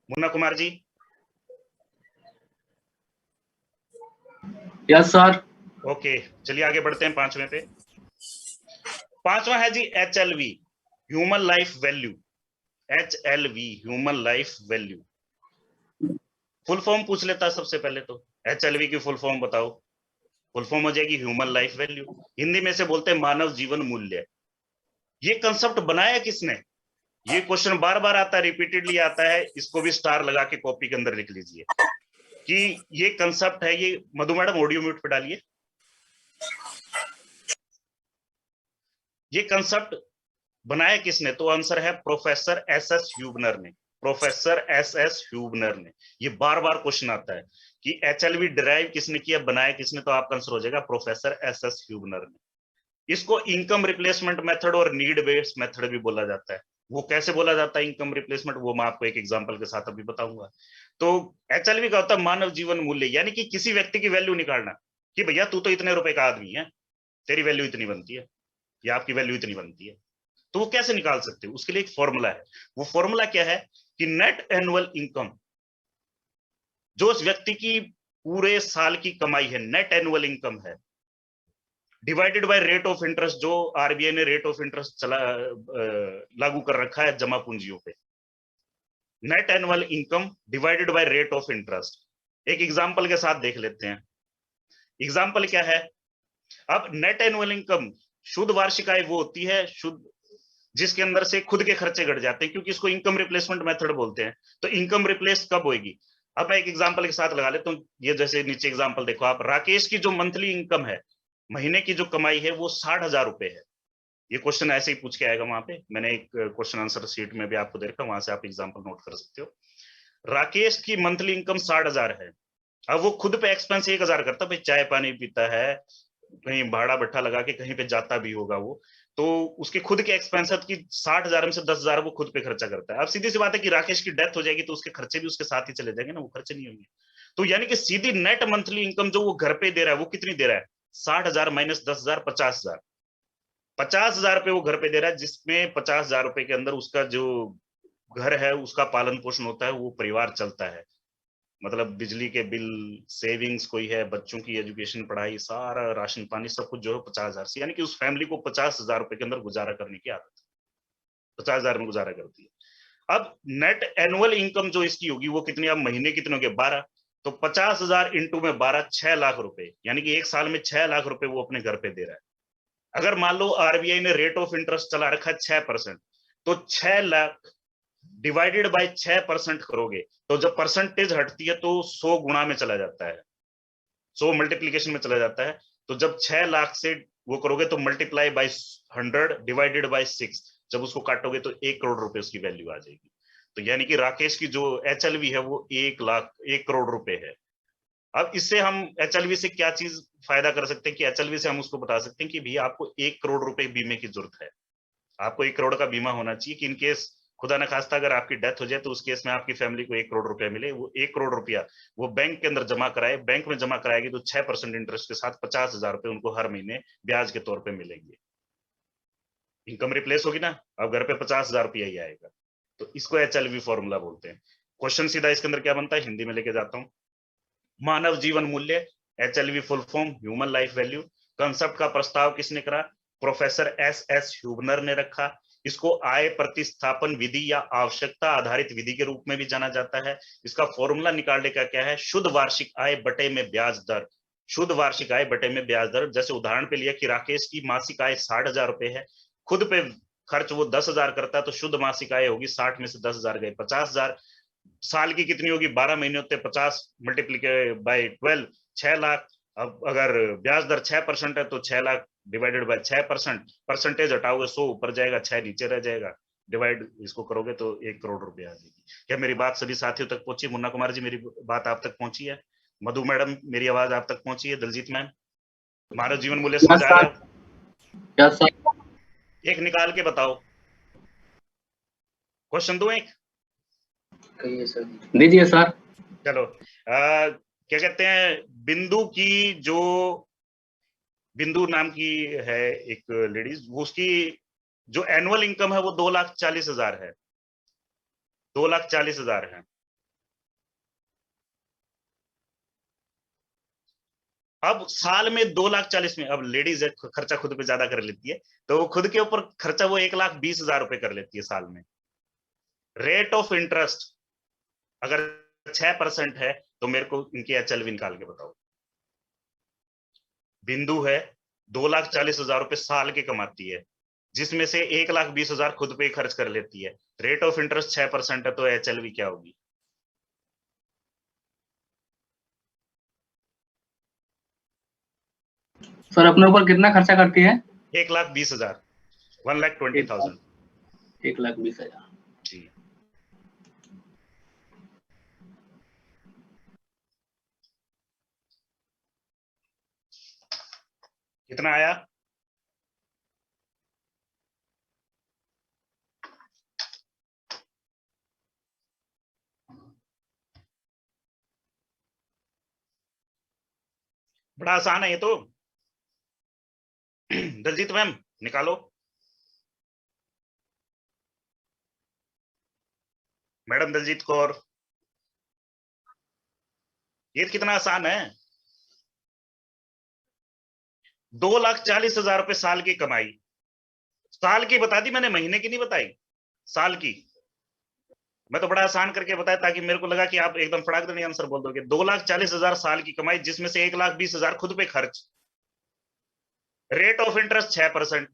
Munna Kumar ji. Yes sir. Okay, चलिए आगे बढ़ते हैं पांचवें पे। पांचवा है जी HLV, human life value. HLV, human life value. Full form पूछ लेता है सबसे पहले तो। HLV की फुल फॉर्म बताओ। फुल फॉर्म हो जाएगी ह्यूमन लाइफ वैल्यू। हिंदी में से बोलते हैं मानव जीवन मूल्य। ये कंसेप्ट बनाया किसने? ये क्वेश्चन बार बार आता है, रिपीटेडली आता है। इसको भी स्टार लगा के कॉपी के अंदर लिख लीजिए कि ये कंसेप्ट है। ये मधु मैडम ऑडियो म्यूट पे डालिए। ये कंसेप्ट बनाया किसने? तो आंसर है प्रोफेसर SS ह्यूबनर ने। प्रोफेसर SS ह्यूबनर ने। ये बार बार क्वेश्चन आता है कि HLV डिराइव किसने किया, बनाया किसने, तो आपका आंसर हो जाएगा प्रोफेसर SS ह्यूबनर ने। इसको इनकम रिप्लेसमेंट मेथड और नीड बेस्ड मेथड भी बोला जाता है। वो कैसे बोला जाता है इनकम रिप्लेसमेंट, वो मैं आपको एक एग्जांपल के साथ अभी बताऊंगा। तो HLV का होता है मानव जीवन मूल्य, यानी कि किसी व्यक्ति की वैल्यू निकालना कि भैया तू तो इतने रुपए का आदमी है, तेरी वैल्यू इतनी बनती है या आपकी वैल्यू इतनी बनती है। तो वो कैसे निकाल सकते हो? उसके लिए एक फॉर्मूला है। वो फॉर्मूला क्या है कि नेट एनुअल इनकम, जो उस व्यक्ति की पूरे साल की कमाई है, नेट एनुअल इनकम है, divided by rate of interest, जो RBI ने रेट ऑफ इंटरेस्ट लागू कर रखा है जमा पूंजियों पे। Net annual income divided by rate of interest. एक एग्जांपल के साथ देख लेते हैं। एग्जांपल क्या है? अब नेट एनुअल इनकम, शुद्ध वार्षिक आय वो होती है शुद्ध जिसके अंदर से खुद के खर्चे घट जाते हैं, क्योंकि इसको इनकम रिप्लेसमेंट मेथड बोलते हैं। तो इनकम रिप्लेस कब होगी? अब मैं एक एग्जांपल के साथ लगा लेता हूं। ये जैसे नीचे एग्जांपल देखो आप, राकेश की जो मंथली इनकम है, महीने की जो कमाई है, वो 60,000 रुपए है। ये क्वेश्चन ऐसे ही पूछ के आएगा वहां पे। मैंने एक क्वेश्चन आंसर शीट में भी आपको दे रखा, वहां से आप एग्जाम्पल नोट कर सकते हो। राकेश की मंथली इनकम 60,000 है। अब वो खुद पे एक्सपेंस 1,000 करता, भाई चाय पानी पीता है, कहीं भाड़ा भट्ठा लगा के कहीं पे जाता भी होगा वो, तो उसके खुद के एक्सपेंस की 60,000 में से 10,000 वो खुद पे खर्चा करता है। अब सीधी सी बात है कि राकेश की डेथ हो जाएगी तो उसके खर्चे भी उसके साथ ही चले जाएंगे ना, वो खर्चे नहीं होंगे। तो यानी कि सीधी नेट मंथली इनकम जो वो घर पे दे रहा है, वो कितनी दे रहा है? 60,000 माइनस 10,000, 50,000। 50,000 रुपए वो घर पे दे रहा है, जिसमें 50,000 रुपए के अंदर उसका जो घर है, उसका पालन पोषण होता है, वो परिवार चलता है। मतलब बिजली के बिल, सेविंग्स कोई है, बच्चों की एजुकेशन, पढ़ाई, सारा राशन पानी सब कुछ जो है 50,000 से, यानी कि उस फैमिली को 50,000 रुपए के अंदर गुजारा करने की आदत है। 50,000 में गुजारा करती है। अब नेट एनुअल इनकम जो इसकी होगी वो कितनी? अब महीने कितने हो गए? 12। तो 50,000 इंटू में 12, 6 लाख रुपए, यानी कि एक साल में 6 लाख रुपए वो अपने घर पे दे रहा है। अगर मान लो RBI ने रेट ऑफ इंटरेस्ट चला रखा है 6%, तो 6 लाख डिवाइडेड बाय 6% करोगे तो जब परसेंटेज हटती है तो 100 गुणा में चला जाता है, 100 मल्टीप्लीकेशन में चला जाता है। तो जब 6 लाख से वो करोगे तो मल्टीप्लाई बाय 100 डिवाइडेड बाय 6, जब उसको काटोगे तो 1 करोड़ रुपए उसकी वैल्यू आ जाएगी। तो यानी कि राकेश की जो HLV है वो 1 करोड़ रुपए है। अब इससे हम HLV से क्या चीज फायदा कर सकते हैं कि HLV से हम उसको बता सकते हैं कि भैया आपको 1 करोड़ रुपए बीमे की जरूरत है। आपको 1 करोड़ का बीमा होना चाहिए कि इनकेस खुदा न खास्ता अगर आपकी डेथ हो जाए तो उस केस में आपकी फैमिली को 1 करोड़ रुपया मिले। वो 1 करोड़ रुपया वो बैंक के अंदर जमा कराए, बैंक में जमा कराएगी तो 6% इंटरेस्ट के साथ 50,000 रुपए उनको हर महीने ब्याज के तौर पे मिलेंगे। इनकम रिप्लेस होगी ना, अब घर पे 50,000 रुपया ही आएगा। तो इसको HLV फॉर्मूला बोलते हैं। क्वेश्चन सीधा इसके अंदर क्या बनता है, हिंदी में लेके जाता हूं। मानव जीवन मूल्य, HLV full form human life value. Concept का प्रस्ताव किसने करा? प्रोफेसर SS ह्यूबनर ने रखा। इसको आय प्रतिस्थापन विधि या आवश्यकता आधारित विधि के रूप में भी जाना जाता है। इसका फॉर्मूला निकालने का क्या है? शुद्ध वार्षिक आय बटे में ब्याज दर। शुद्ध वार्षिक आय बटे में ब्याज दर। जैसे उदाहरण पे लिया कि राकेश की मासिक आय 60,000 रुपए है, खुद पे खर्च वो 10,000 करता है, तो शुद्ध मासिक आय होगी 60 में से 10,000 गए 50,000। साल की कितनी होगी? 12 महीने होते, 50 मल्टीप्लीकेट बाय 12, 6 लाख। अब अगर ब्याज दर 6% है तो 6 लाख डिवाइडेड बाय 6%, परसेंटेज हटाओगे 100 ऊपर जाएगा, 6 नीचे रह जाएगा, डिवाइड इसको करोगे तो 1 करोड़ रुपए आ जाएगी। क्या मेरी बात सभी साथियों तक पहुंची? मुन्ना कुमार जी, मेरी बात आप तक पहुंची है? मधु मैडम, मेरी आवाज आप तक पहुंची है? दलजीत मैम, मानव जीवन मूल्य समझ आ गया? एक निकाल के बताओ। क्वेश्चन दो एक दीजिए सर। चलो, क्या कहते हैं, बिंदु की जो बिंदु नाम की है एक लेडीज, वो उसकी जो एनुअल इनकम है वो 2,40,000 है। 2,40,000 है। अब साल में 2,40,000 में, अब लेडीज है, खर्चा खुद पे ज्यादा कर लेती है, तो वो खुद के ऊपर खर्चा वो 1,20,000 रुपए कर लेती है साल में। रेट ऑफ इंटरेस्ट अगर 6% है तो मेरे को इनकी एचएलवी निकाल के बताओ। बिंदु है 2,40,000 रुपए साल के कमाती है, जिसमें से 1,20,000 खुद पे खर्च कर लेती है। रेट ऑफ इंटरेस्ट 6% है, तो एचएलवी क्या होगी? सर अपने ऊपर कितना खर्चा करती है? 1,20,000, 1,20,000। 1,20,000। जी। कितना आया? बड़ा आसान है ये तो। दलजीत मैम निकालो। मैडम दलजीत कौर, ये कितना आसान है। 2,40,000 रुपए साल की कमाई, साल की बता दी मैंने, महीने की नहीं बताई, साल की। मैं तो बड़ा आसान करके बताया ताकि मेरे को लगा कि आप एकदम फटाक देने आंसर बोल दोगे। 2,40,000 साल की कमाई, जिसमें से 1,20,000 खुद पे खर्च। Rate of interest 6%।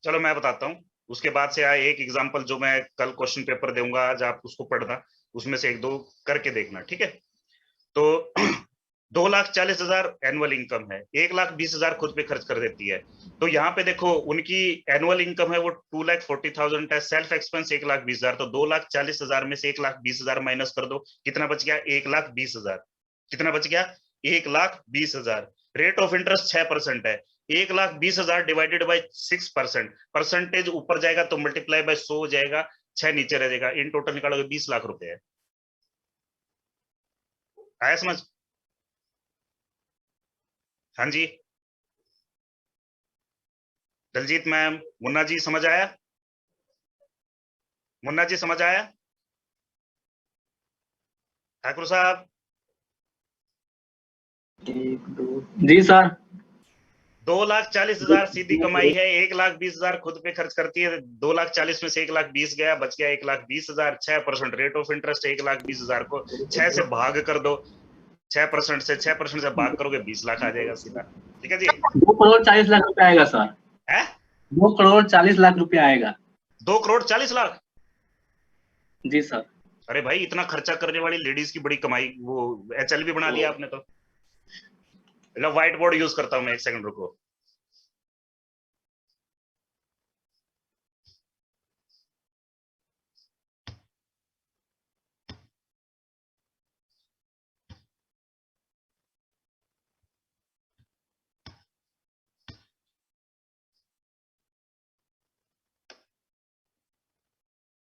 चलो मैं बताता हूं, उसके बाद से आए एक एग्जांपल जो मैं कल क्वेश्चन पेपर दूंगा, आज आप उसको पढ़ना, उसमें से एक दो करके देखना, ठीक है। तो 2,40,000 एनुअल इनकम है, 1,20,000 खुद पे खर्च कर देती है। तो यहाँ पे देखो उनकी एनुअल इनकम है वो 2,40,000 है, सेल्फ एक्सपेंस 1,20,000, तो 2,40,000 में से 1,20,000 माइनस कर दो, कितना बच गया? 1,20,000। कितना बच गया? 1,20,000। रेट ऑफ इंटरेस्ट 6% है, 1,20,000 डिवाइडेड बाई 6%, परसेंटेज ऊपर जाएगा तो मल्टीप्लाई बाय 100 हो जाएगा, 6 नीचे रह जाएगा, इन टोटल निकालोगे 20 लाख रुपए है। आया समझ? हाँ जी दलजीत मैम, मुन्ना जी समझ आया? मुन्ना जी समझ आया? ठाकुर साहब? जी सर। 2,40,000 सीधी कमाई है, 1,20,000 खुद पे खर्च करती है, 2,40,000 में से 1,20,000 गया, बच गया 1,20,000। 6% रेट ऑफ इंटरेस्ट, 1,20,000 को 6 से भाग कर दो, 6% से 6% से भाग करोगे 20 लाख आ जाएगा सीधा। ठीक है जी। 2,40,00,000 रुपया आएगा सर। है 2,40,00,000 रुपया आएगा। 2,40,00,000। जी सर। अरे भाई इतना खर्चा करने वाली लेडीज की बड़ी कमाई, वो एचएलवी बना लिया आपने तो। व्हाइट बोर्ड यूज करता हूं मैं, एक सेकंड रुको।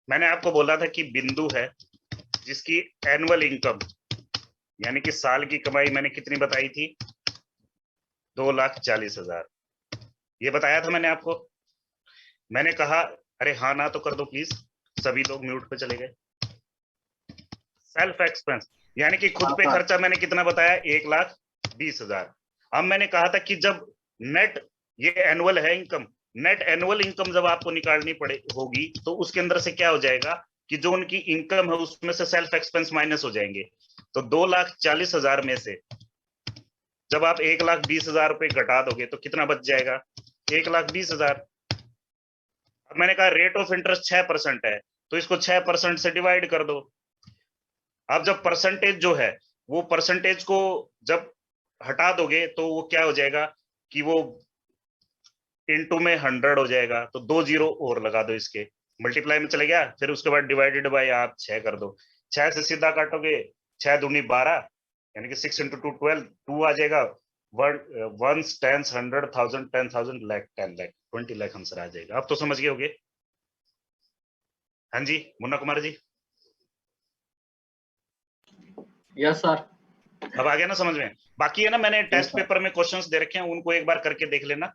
मैंने आपको बोला था कि बिंदु है जिसकी एनुअल इनकम यानी कि साल की कमाई मैंने कितनी बताई थी? 2,40,000। ये बताया था मैंने आपको। मैंने कहा अरे हाँ ना तो कर दो प्लीज, सभी लोग म्यूट पे चले गए। सेल्फ एक्सपेंस यानी कि खुद पे खर्चा मैंने कितना बताया? 1,20,000। अब मैंने कहा था कि जब नेट, ये एनुअल है इनकम, नेट एनुअल इनकम जब आपको निकालनी पड़े होगी तो उसके अंदर से क्या हो जाएगा कि जो उनकी इनकम है उसमें से सेल्फ एक्सपेंस माइनस हो जाएंगे। तो 2,40,000 में से जब आप 1,20,000 रुपए घटा दोगे तो कितना बच जाएगा? 1,20,000। अब मैंने कहा रेट ऑफ इंटरेस्ट 6% है, तो इसको 6% से डिवाइड कर दो। अब जब परसेंटेज जो है वो परसेंटेज को जब हटा दोगे तो वो क्या हो जाएगा कि वो इनटू में 100 हो जाएगा, तो 2 जीरो और लगा दो, इसके मल्टीप्लाई में चले गया, फिर उसके बाद डिवाइडेड बाय आप 6 कर दो। 6 से सीधा काटोगे, 6 दूनी 12, यानी कि 6 इंटू 2 12, 2 आ जाएगा। Ones, tens, 100, 1000, 10,000, lakh, 10 lakh, 20 lakh answer आ जाएगा। अब तो समझ गए होगे? हाँ जी मुन्ना कुमार जी? Yes sir. अब आ गया ना समझ में? बाकी है ना, मैंने टेस्ट पेपर में क्वेश्चंस दे रखे हैं, उनको एक बार करके देख लेना।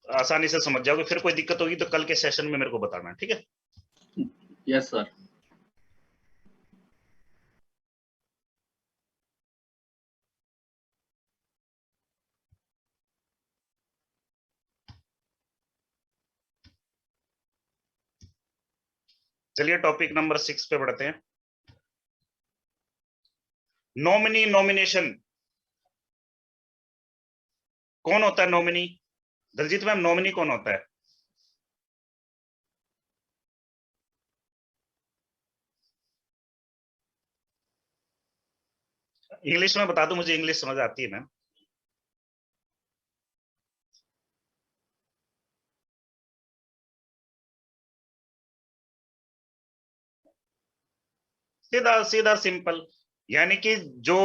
आसानी से समझ जाओगे। फिर कोई दिक्कत होगी तो कल के सेशन में मेरे को बताना, ठीक है? Yes sir. चलिए टॉपिक नंबर 6 पे बढ़ते हैं। Nominee nomination. कौन होता है नॉमिनी? दलजीत मैम, नॉमिनी कौन होता है? इंग्लिश में बता दो, मुझे इंग्लिश समझ आती है मैम। सीधा सीधा सिंपल, यानी कि जो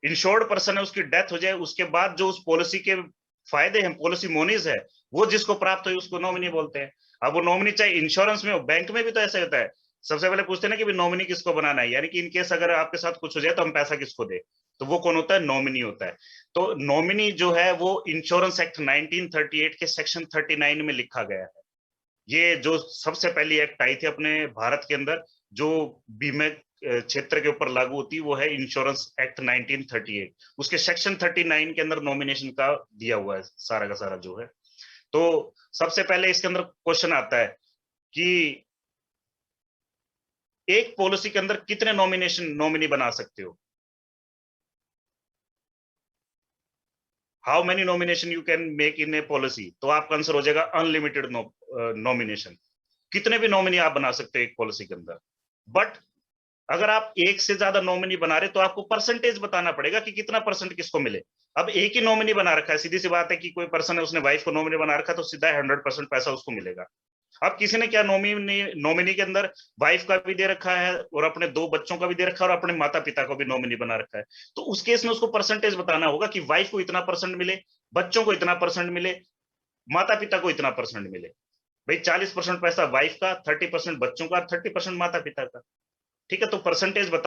इंश्योर्ड पर्सन है उसकी डेथ हो जाए, उसके बाद जो उस पॉलिसी के फायदे हैं, पॉलिसी मोनीज है, वो जिसको प्राप्त हुई उसको नॉमिनी बोलते हैं। अब वो नॉमिनी चाहे इंश्योरेंस में हो, बैंक में भी तो ऐसा होता है। सबसे पहले पूछते हैं ना कि नॉमिनी किसको बनाना है, यानी कि इनकेस अगर आपके साथ कुछ हो जाए तो हम पैसा किसको दे, तो वो कौन होता है? नॉमिनी होता है। तो नॉमिनी जो है वो इंश्योरेंस एक्ट 1938 के सेक्शन 39 में लिखा गया है। ये जो सबसे पहली एक्ट आई थी अपने भारत के अंदर, जो बीमे क्षेत्र के ऊपर लागू होती, वो है इंश्योरेंस एक्ट 1938। उसके सेक्शन 39 के अंदर नॉमिनेशन का दिया हुआ है सारा का सारा जो है। तो सबसे पहले इसके अंदर क्वेश्चन आता है कि एक पॉलिसी के अंदर कितने नॉमिनी बना सकते हो? How many nomination you can make in A policy? तो आपका आंसर हो जाएगा अनलिमिटेड नॉमिनेशन। कितने भी नॉमिनी आप बना सकते हो एक पॉलिसी के अंदर। बट अगर आप एक से ज्यादा नॉमिनी बना रहे तो आपको परसेंटेज बताना पड़ेगा कि कितना परसेंट किसको मिले। अब एक ही नॉमिनी बना रखा है, सीधी सी बात है कि कोई पर्सन है उसने वाइफ को नॉमिनी बना रखा है, तो सीधा 100% पैसा उसको मिलेगा। अब किसी ने क्या नॉमिनी के अंदर वाइफ का भी दे रखा है और अपने 2 बच्चों का भी दे रखा है और अपने माता पिता को भी नॉमिनी बना रखा है, तो उस केस में उसको परसेंटेज बताना होगा कि वाइफ को इतना परसेंट मिले, बच्चों को इतना परसेंट मिले, माता पिता को इतना परसेंट मिले। भाई 40% पैसा वाइफ का, 30% बच्चों का, 30% माता पिता का। ठीक है, तो परसेंटेज बता